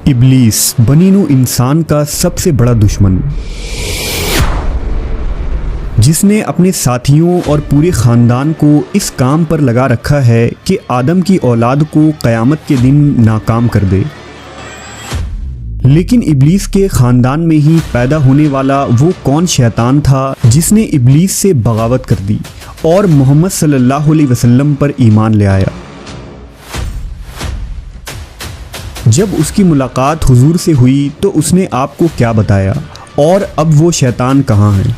ابلیس بنی نوع انسان کا سب سے بڑا دشمن، جس نے اپنے ساتھیوں اور پورے خاندان کو اس کام پر لگا رکھا ہے کہ آدم کی اولاد کو قیامت کے دن ناکام کر دے۔ لیکن ابلیس کے خاندان میں ہی پیدا ہونے والا وہ کون شیطان تھا جس نے ابلیس سے بغاوت کر دی اور محمد صلی اللہ علیہ وسلم پر ایمان لے آیا؟ جب اس کی ملاقات حضور سے ہوئی تو اس نے آپ کو کیا بتایا، اور اب وہ شیطان کہاں ہیں؟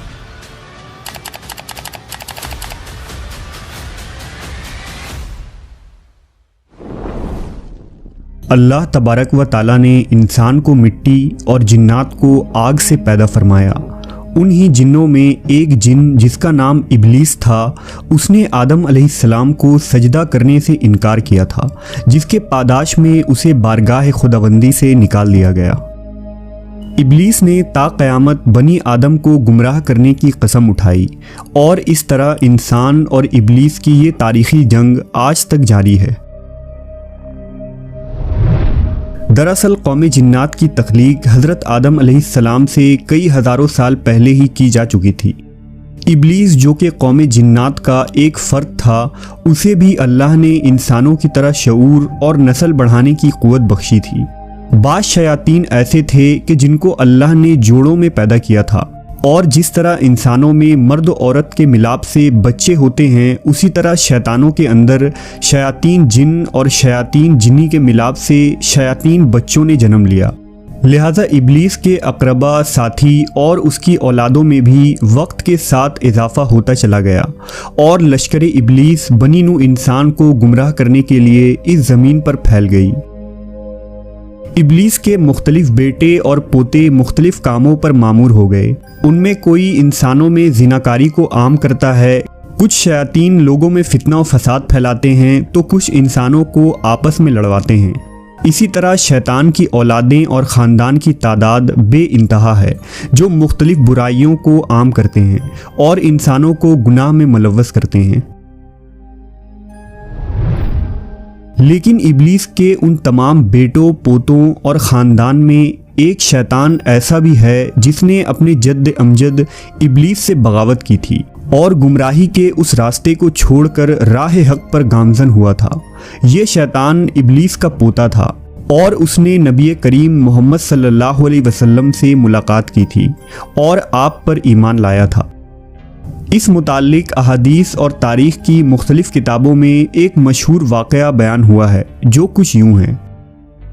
اللہ تبارک و تعالیٰ نے انسان کو مٹی اور جنات کو آگ سے پیدا فرمایا۔ انہی جنوں میں ایک جن جس کا نام ابلیس تھا، اس نے آدم علیہ السلام کو سجدہ کرنے سے انکار کیا تھا، جس کے پاداش میں اسے بارگاہ خداوندی سے نکال دیا گیا۔ ابلیس نے تا قیامت بنی آدم کو گمراہ کرنے کی قسم اٹھائی، اور اس طرح انسان اور ابلیس کی یہ تاریخی جنگ آج تک جاری ہے۔ دراصل قوم جنات کی تخلیق حضرت آدم علیہ السلام سے کئی ہزاروں سال پہلے ہی کی جا چکی تھی۔ ابلیس جو کہ قوم جنات کا ایک فرد تھا، اسے بھی اللہ نے انسانوں کی طرح شعور اور نسل بڑھانے کی قوت بخشی تھی۔ بعض شیاطین ایسے تھے کہ جن کو اللہ نے جوڑوں میں پیدا کیا تھا، اور جس طرح انسانوں میں مرد و عورت کے ملاپ سے بچے ہوتے ہیں، اسی طرح شیطانوں کے اندر شیاطین جن اور شیاطین جنی کے ملاپ سے شیاطین بچوں نے جنم لیا۔ لہٰذا ابلیس کے اقربا، ساتھی اور اس کی اولادوں میں بھی وقت کے ساتھ اضافہ ہوتا چلا گیا، اور لشکر ابلیس بنی نوع انسان کو گمراہ کرنے کے لیے اس زمین پر پھیل گئی۔ ابلیس کے مختلف بیٹے اور پوتے مختلف کاموں پر مامور ہو گئے۔ ان میں کوئی انسانوں میں زناکاری کو عام کرتا ہے، کچھ شیاطین لوگوں میں فتنہ و فساد پھیلاتے ہیں، تو کچھ انسانوں کو آپس میں لڑواتے ہیں۔ اسی طرح شیطان کی اولادیں اور خاندان کی تعداد بے انتہا ہے، جو مختلف برائیوں کو عام کرتے ہیں اور انسانوں کو گناہ میں ملوث کرتے ہیں۔ لیکن ابلیس کے ان تمام بیٹوں، پوتوں اور خاندان میں ایک شیطان ایسا بھی ہے جس نے اپنے جد امجد ابلیس سے بغاوت کی تھی اور گمراہی کے اس راستے کو چھوڑ کر راہ حق پر گامزن ہوا تھا۔ یہ شیطان ابلیس کا پوتا تھا، اور اس نے نبی کریم محمد صلی اللہ علیہ وسلم سے ملاقات کی تھی اور آپ پر ایمان لایا تھا۔ اس متعلق احادیث اور تاریخ کی مختلف کتابوں میں ایک مشہور واقعہ بیان ہوا ہے، جو کچھ یوں ہے۔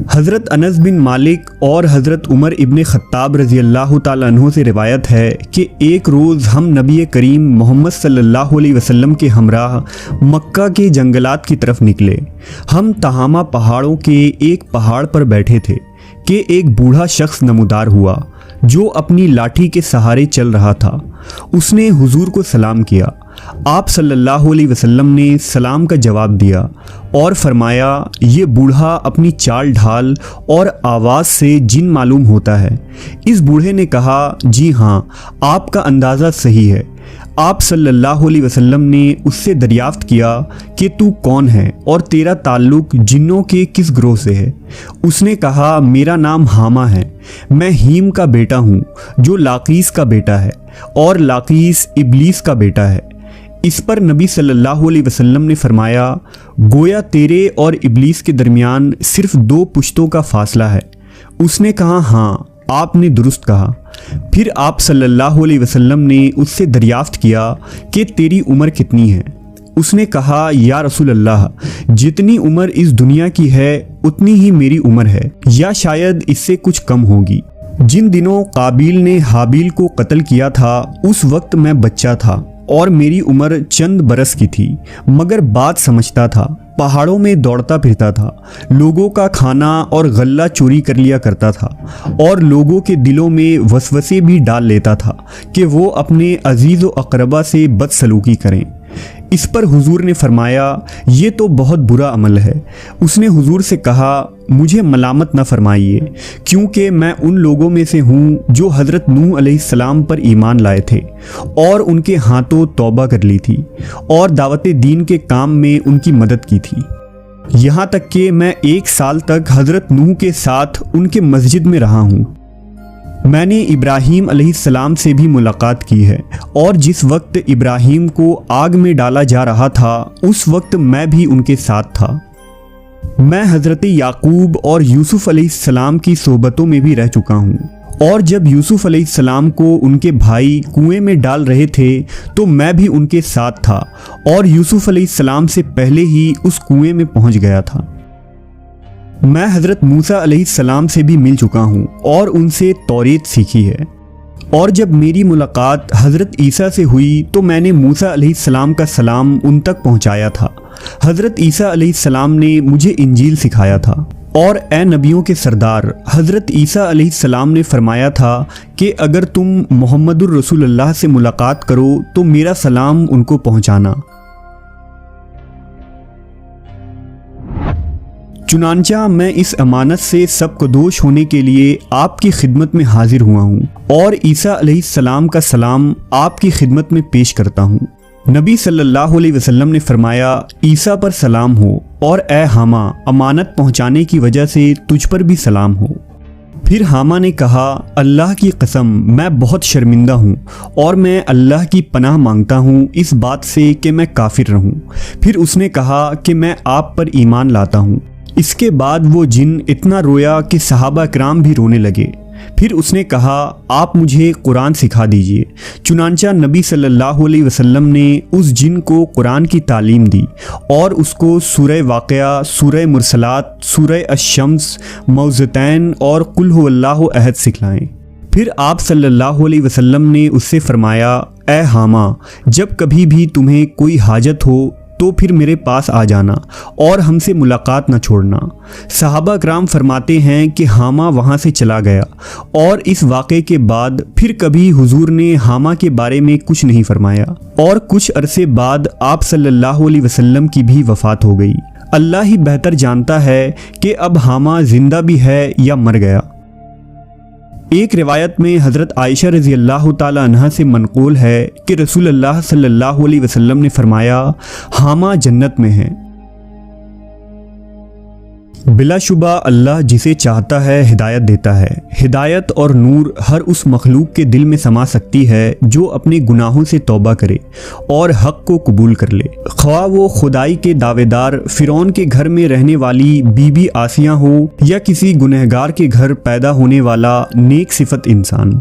حضرت انس بن مالک اور حضرت عمر ابن خطاب رضی اللہ تعالیٰ عنہ سے روایت ہے کہ ایک روز ہم نبی کریم محمد صلی اللہ علیہ وسلم کے ہمراہ مکہ کے جنگلات کی طرف نکلے۔ ہم تہامہ پہاڑوں کے ایک پہاڑ پر بیٹھے تھے کہ ایک بوڑھا شخص نمودار ہوا جو اپنی لاٹھی کے سہارے چل رہا تھا۔ اس نے حضور کو سلام کیا۔ آپ صلی اللہ علیہ وسلم نے سلام کا جواب دیا اور فرمایا، یہ بوڑھا اپنی چال ڈھال اور آواز سے جن معلوم ہوتا ہے۔ اس بوڑھے نے کہا، جی ہاں، آپ کا اندازہ صحیح ہے۔ آپ صلی اللہ علیہ وسلم نے اس سے دریافت کیا کہ تو کون ہے اور تیرا تعلق جنوں کے کس گروہ سے ہے؟ اس نے کہا، میرا نام حامہ ہے، میں ہیم کا بیٹا ہوں جو لاقیس کا بیٹا ہے، اور لاقیس ابلیس کا بیٹا ہے۔ اس پر نبی صلی اللہ علیہ وسلم نے فرمایا، گویا تیرے اور ابلیس کے درمیان صرف 2 پشتوں کا فاصلہ ہے۔ اس نے کہا، ہاں، آپ نے درست کہا۔ پھر آپ صلی اللہ علیہ وسلم نے اس سے دریافت کیا کہ تیری عمر کتنی ہے؟ اس نے کہا، یا رسول اللہ، جتنی عمر اس دنیا کی ہے اتنی ہی میری عمر ہے، یا شاید اس سے کچھ کم ہوگی۔ جن دنوں قابیل نے حابیل کو قتل کیا تھا، اس وقت میں بچہ تھا اور میری عمر چند برس کی تھی، مگر بات سمجھتا تھا، پہاڑوں میں دوڑتا پھرتا تھا، لوگوں کا کھانا اور غلہ چوری کر لیا کرتا تھا، اور لوگوں کے دلوں میں وسوسے بھی ڈال لیتا تھا کہ وہ اپنے عزیز و اقربا سے بدسلوکی کریں۔ اس پر حضور نے فرمایا، یہ تو بہت برا عمل ہے۔ اس نے حضور سے کہا، مجھے ملامت نہ فرمائیے، کیونکہ میں ان لوگوں میں سے ہوں جو حضرت نوح علیہ السلام پر ایمان لائے تھے اور ان کے ہاتھوں توبہ کر لی تھی اور دعوت دین کے کام میں ان کی مدد کی تھی۔ یہاں تک کہ میں 1 سال تک حضرت نوح کے ساتھ ان کے مسجد میں رہا ہوں۔ میں نے ابراہیم علیہ السلام سے بھی ملاقات کی ہے، اور جس وقت ابراہیم کو آگ میں ڈالا جا رہا تھا اس وقت میں بھی ان کے ساتھ تھا۔ میں حضرت یعقوب اور یوسف علیہ السلام کی صحبتوں میں بھی رہ چکا ہوں، اور جب یوسف علیہ السلام کو ان کے بھائی کنویں میں ڈال رہے تھے تو میں بھی ان کے ساتھ تھا، اور یوسف علیہ السلام سے پہلے ہی اس کنویں میں پہنچ گیا تھا۔ میں حضرت موسیٰ علیہ السلام سے بھی مل چکا ہوں اور ان سے توریت سیکھی ہے، اور جب میری ملاقات حضرت عیسیٰ سے ہوئی تو میں نے موسیٰ علیہ السلام کا سلام ان تک پہنچایا تھا۔ حضرت عیسیٰ علیہ السلام نے مجھے انجیل سکھایا تھا، اور اے نبیوں کے سردار حضرت عیسیٰ علیہ السلام نے فرمایا تھا کہ اگر تم محمد الرسول اللہ سے ملاقات کرو تو میرا سلام ان کو پہنچانا۔ چنانچہ میں اس امانت سے سبکدوش ہونے کے لیے آپ کی خدمت میں حاضر ہوا ہوں، اور عیسیٰ علیہ السلام کا سلام آپ کی خدمت میں پیش کرتا ہوں۔ نبی صلی اللہ علیہ وسلم نے فرمایا، عیسیٰ پر سلام ہو، اور اے حامہ امانت پہنچانے کی وجہ سے تجھ پر بھی سلام ہو۔ پھر حامہ نے کہا، اللہ کی قسم میں بہت شرمندہ ہوں، اور میں اللہ کی پناہ مانگتا ہوں اس بات سے کہ میں کافر رہوں۔ پھر اس نے کہا کہ میں آپ پر ایمان لاتا ہوں۔ اس کے بعد وہ جن اتنا رویا کہ صحابہ کرام بھی رونے لگے۔ پھر اس نے کہا، آپ مجھے قرآن سکھا دیجئے۔ چنانچہ نبی صلی اللہ علیہ وسلم نے اس جن کو قرآن کی تعلیم دی، اور اس کو سورہ واقعہ، سورہ مرسلات، سورہ الشمس، موعظتین اور قل هو اللہ احد سکھلائیں۔ پھر آپ صلی اللہ علیہ وسلم نے اس سے فرمایا، اے حامہ جب کبھی بھی تمہیں کوئی حاجت ہو تو پھر میرے پاس آ جانا اور ہم سے ملاقات نہ چھوڑنا۔ صحابہ کرام فرماتے ہیں کہ حامہ وہاں سے چلا گیا، اور اس واقعے کے بعد پھر کبھی حضور نے حامہ کے بارے میں کچھ نہیں فرمایا، اور کچھ عرصے بعد آپ صلی اللہ علیہ وسلم کی بھی وفات ہو گئی۔ اللہ ہی بہتر جانتا ہے کہ اب حامہ زندہ بھی ہے یا مر گیا۔ ایک روایت میں حضرت عائشہ رضی اللہ تعالی عنہ سے منقول ہے کہ رسول اللہ صلی اللہ علیہ وسلم نے فرمایا، حامہ جنت میں ہیں۔ بلا شبہ اللہ جسے چاہتا ہے ہدایت دیتا ہے۔ ہدایت اور نور ہر اس مخلوق کے دل میں سما سکتی ہے جو اپنے گناہوں سے توبہ کرے اور حق کو قبول کر لے، خواہ وہ خدائی کے دعوے دار فرعون کے گھر میں رہنے والی بی بی آسیہ ہو یا کسی گنہگار کے گھر پیدا ہونے والا نیک صفت انسان۔